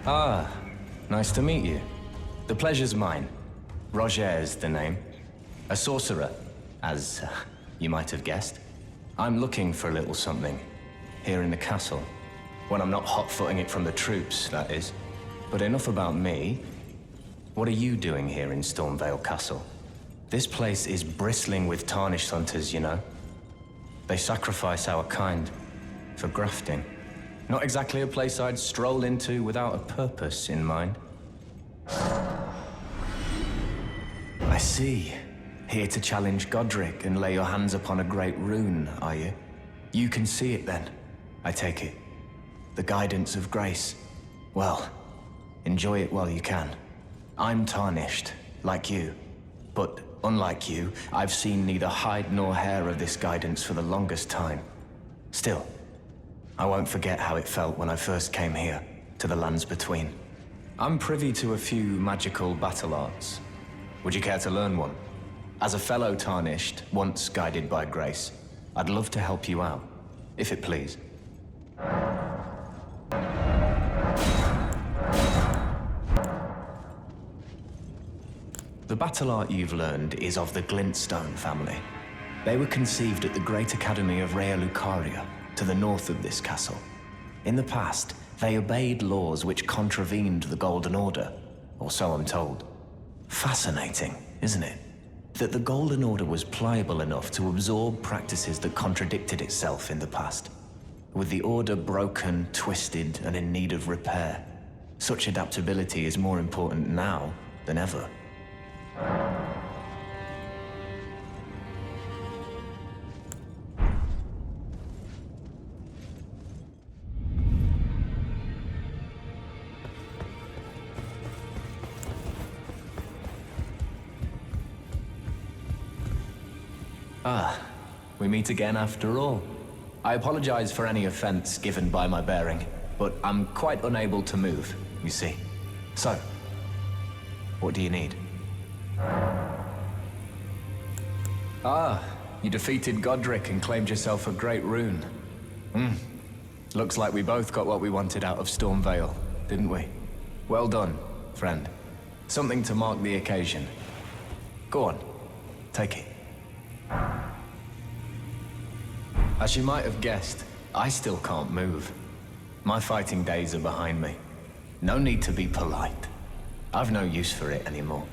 Ah, nice to meet you. The pleasure's mine. Rogier's the name. A sorcerer, as you might have guessed. I'm looking for a little something here in the castle. When I'm not hot-footing it from the troops, that is. But enough about me. What are you doing here in Stormveil Castle? This place is bristling with tarnished hunters, you know. They sacrifice our kind for grafting. Not exactly a place I'd stroll into without a purpose in mind. I see. Here to challenge Godrick and lay your hands upon a great rune, are you? You can see it then, I take it. The guidance of grace. Well, enjoy it while you can. I'm tarnished, like you. But unlike you, I've seen neither hide nor hair of this guidance for the longest time. Still, I won't forget how it felt when I first came here, to the lands between. I'm privy to a few magical battle arts. Would you care to learn one? As a fellow tarnished, once guided by grace, I'd love to help you out, if it please. The battle art you've learned is of the Glintstone family. They were conceived at the Great Academy of Lucaria, to the north of this castle. In the past, they obeyed laws which contravened the Golden Order, or so I'm told. Fascinating, isn't it? That the Golden Order was pliable enough to absorb practices that contradicted itself in the past. With the Order broken, twisted, and in need of repair, such adaptability is more important now than ever. Ah, we meet again after all. I apologize for any offense given by my bearing, but I'm quite unable to move, you see. So, what do you need? Ah, you defeated Godrick and claimed yourself a great rune. Looks like we both got what we wanted out of Stormveil, didn't we? Well done, friend. Something to mark the occasion. Go on, take it. As you might have guessed, I still can't move. My fighting days are behind me. No need to be polite. I've no use for it anymore.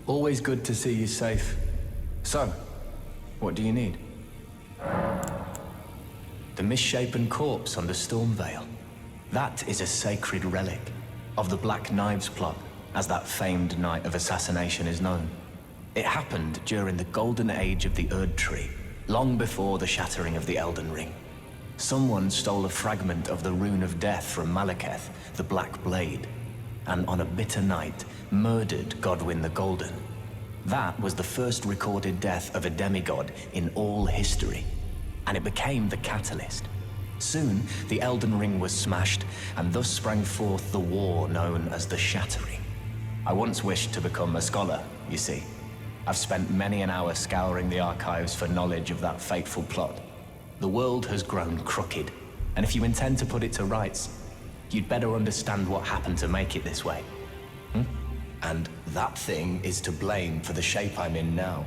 Always good to see you safe. So, what do you need? The misshapen corpse under Stormveil. That is a sacred relic of the Black Knives plot, as that famed night of assassination is known. It happened during the golden age of the Erd Tree, long before the shattering of the Elden Ring. Someone stole a fragment of the Rune of Death from Malekith, the Black Blade, and on a bitter night, murdered Godwyn the Golden. That was the first recorded death of a demigod in all history, and it became the catalyst. Soon, the Elden Ring was smashed, and thus sprang forth the war known as the Shattering. I once wished to become a scholar, you see. I've spent many an hour scouring the archives for knowledge of that fateful plot. The world has grown crooked, and if you intend to put it to rights, you'd better understand what happened to make it this way. And that thing is to blame for the shape I'm in now.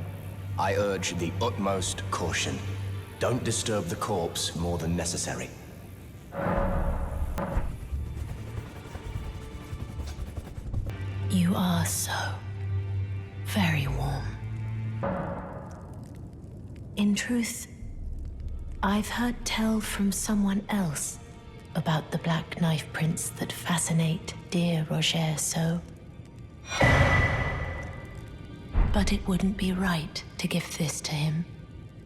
I urge the utmost caution. Don't disturb the corpse more than necessary. You are so very warm. In truth, I've heard tell from someone else about the Black Knife prints that fascinate dear Rogier so. But it wouldn't be right to give this to him,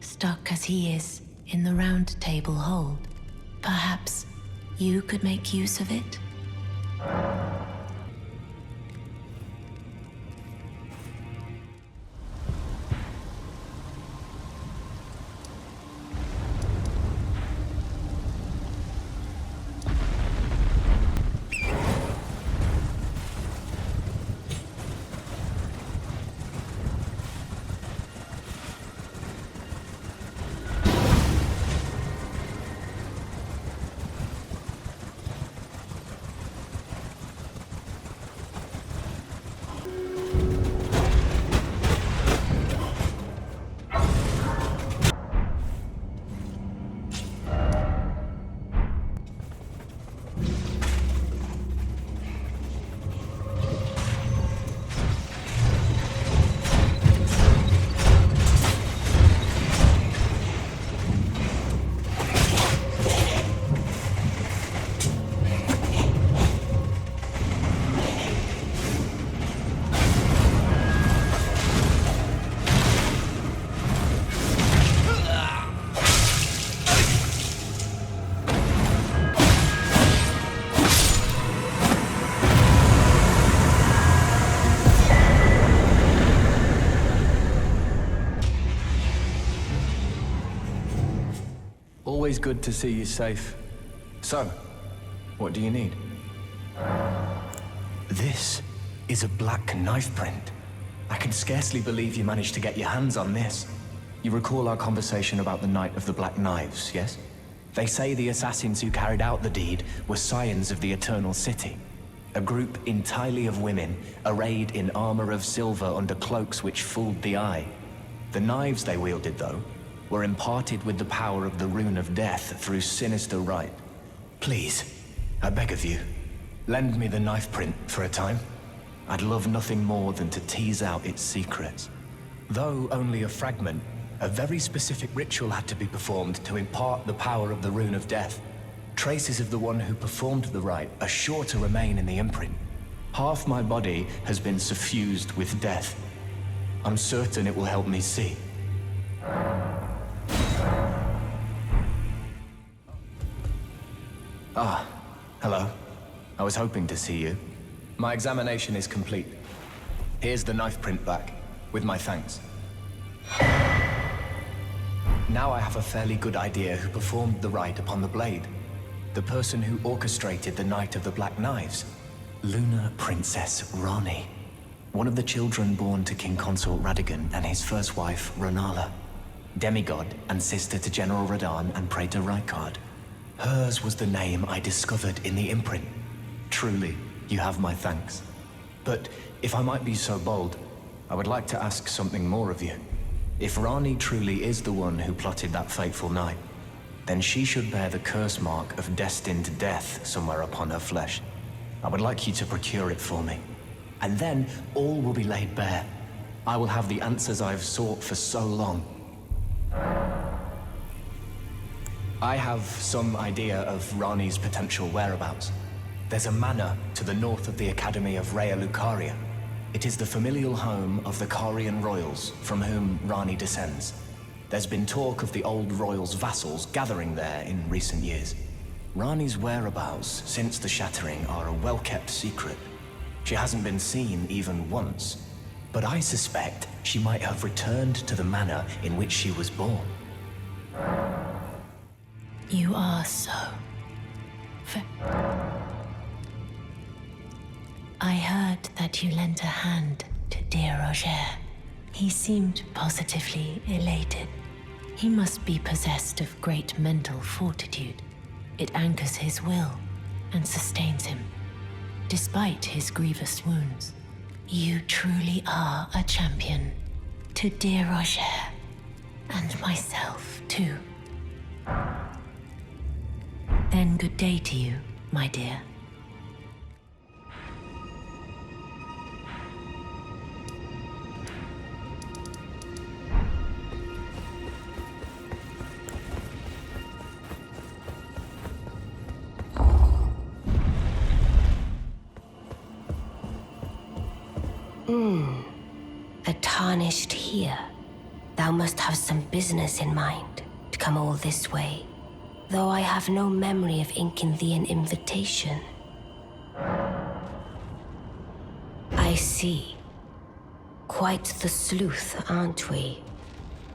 stuck as he is in the Roundtable Hold. Perhaps you could make use of it? Always good to see you safe. So, what do you need? This is a Black Knife print. I can scarcely believe you managed to get your hands on this. You recall our conversation about the Night of the Black Knives, yes? They say the assassins who carried out the deed were scions of the Eternal City. A group entirely of women, arrayed in armor of silver under cloaks which fooled the eye. The knives they wielded, though, were imparted with the power of the Rune of Death through sinister rite. Please, I beg of you, lend me the knife print for a time. I'd love nothing more than to tease out its secrets. Though only a fragment, a very specific ritual had to be performed to impart the power of the Rune of Death. Traces of the one who performed the rite are sure to remain in the imprint. Half my body has been suffused with death. I'm certain it will help me see. Ah, hello. I was hoping to see you. My examination is complete. Here's the knife print back, with my thanks. Now I have a fairly good idea who performed the rite upon the blade. The person who orchestrated the Night of the Black Knives. Lunar Princess Ranni. One of the children born to King Consort Radagon and his first wife, Ranala. Demigod and sister to General Radahn and Praetor Rykard. Hers was the name I discovered in the imprint. Truly, you have my thanks. But if I might be so bold, I would like to ask something more of you. If Ranni truly is the one who plotted that fateful night, then she should bear the curse mark of destined death somewhere upon her flesh. I would like you to procure it for me. And then all will be laid bare. I will have the answers I have sought for so long. I have some idea of Ranni's potential whereabouts. There's a manor to the north of the Academy of Rea Lucaria. It is the familial home of the Carian royals, from whom Ranni descends. There's been talk of the old royals' vassals gathering there in recent years. Ranni's whereabouts since the shattering are a well-kept secret. She hasn't been seen even once, but I suspect she might have returned to the manor in which she was born. You are so... I heard that you lent a hand to dear Rogier. He seemed positively elated. He must be possessed of great mental fortitude. It anchors his will and sustains him, despite his grievous wounds. You truly are a champion to dear Rogier, and myself too. Then good day to you, my dear. tarnished here. Thou must have some business in mind to come all this way, though I have no memory of inking thee an invitation. I see. Quite the sleuth, aren't we?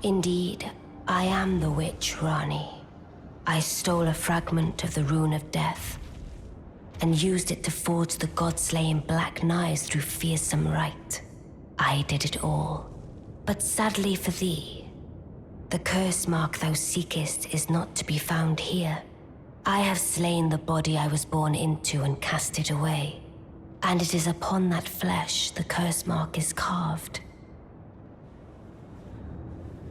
Indeed, I am the witch Ranni. I stole a fragment of the Rune of Death and used it to forge the god-slaying black knives through fearsome rite. I did it all. But sadly for thee, the curse mark thou seekest is not to be found here. I have slain the body I was born into and cast it away, and it is upon that flesh the curse mark is carved.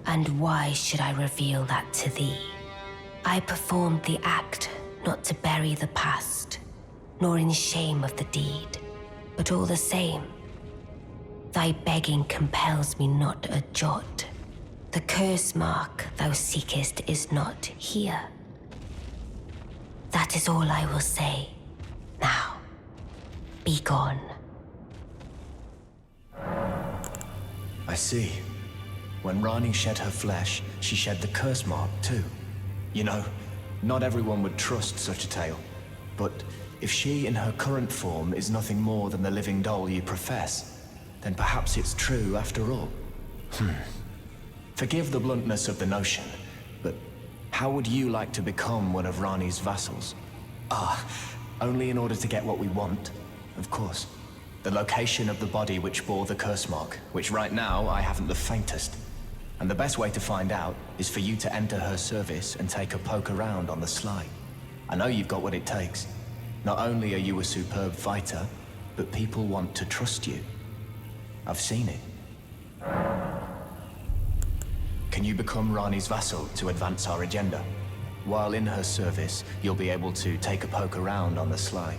And why should I reveal that to thee? I performed the act not to bury the past, nor in shame of the deed, but all the same, thy begging compels me not a jot. The curse mark thou seekest is not here. That is all I will say. Now, be gone. I see. When Ranni shed her flesh, she shed the curse mark too. You know, not everyone would trust such a tale. But if she in her current form is nothing more than the living doll you profess, then perhaps it's true after all. Forgive the bluntness of the notion, but how would you like to become one of Ranni's vassals? Only in order to get what we want, of course. The location of the body which bore the curse mark, which right now I haven't the faintest. And the best way to find out is for you to enter her service and take a poke around on the sly. I know you've got what it takes. Not only are you a superb fighter, but people want to trust you. I've seen it. Can you become Ranni's vassal to advance our agenda? While in her service, you'll be able to take a poke around on the sly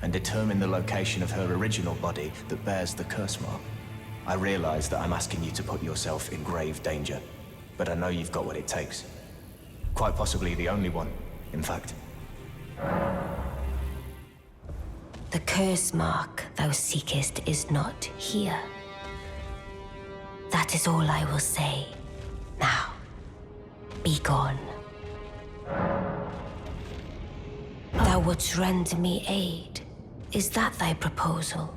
and determine the location of her original body that bears the curse mark. I realize that I'm asking you to put yourself in grave danger, but I know you've got what it takes. Quite possibly the only one, in fact. The curse mark thou seekest is not here. That is all I will say. Now, be gone. Thou wouldst render me aid. Is that thy proposal?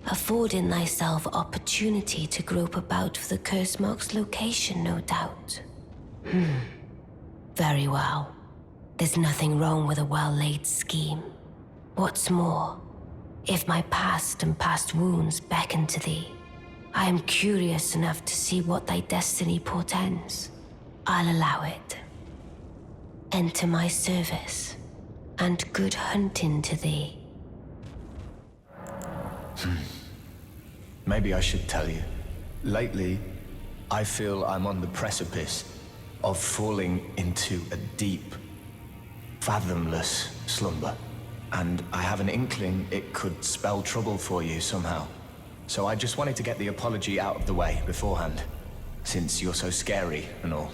Affording thyself opportunity to grope about for the curse mark's location, no doubt. Very well. There's nothing wrong with a well-laid scheme. What's more, if my past and past wounds beckon to thee, I am curious enough to see what thy destiny portends. I'll allow it. Enter my service, and good hunting to thee. Maybe I should tell you. Lately, I feel I'm on the precipice of falling into a deep, fathomless slumber. And I have an inkling it could spell trouble for you somehow. So I just wanted to get the apology out of the way beforehand, since you're so scary and all.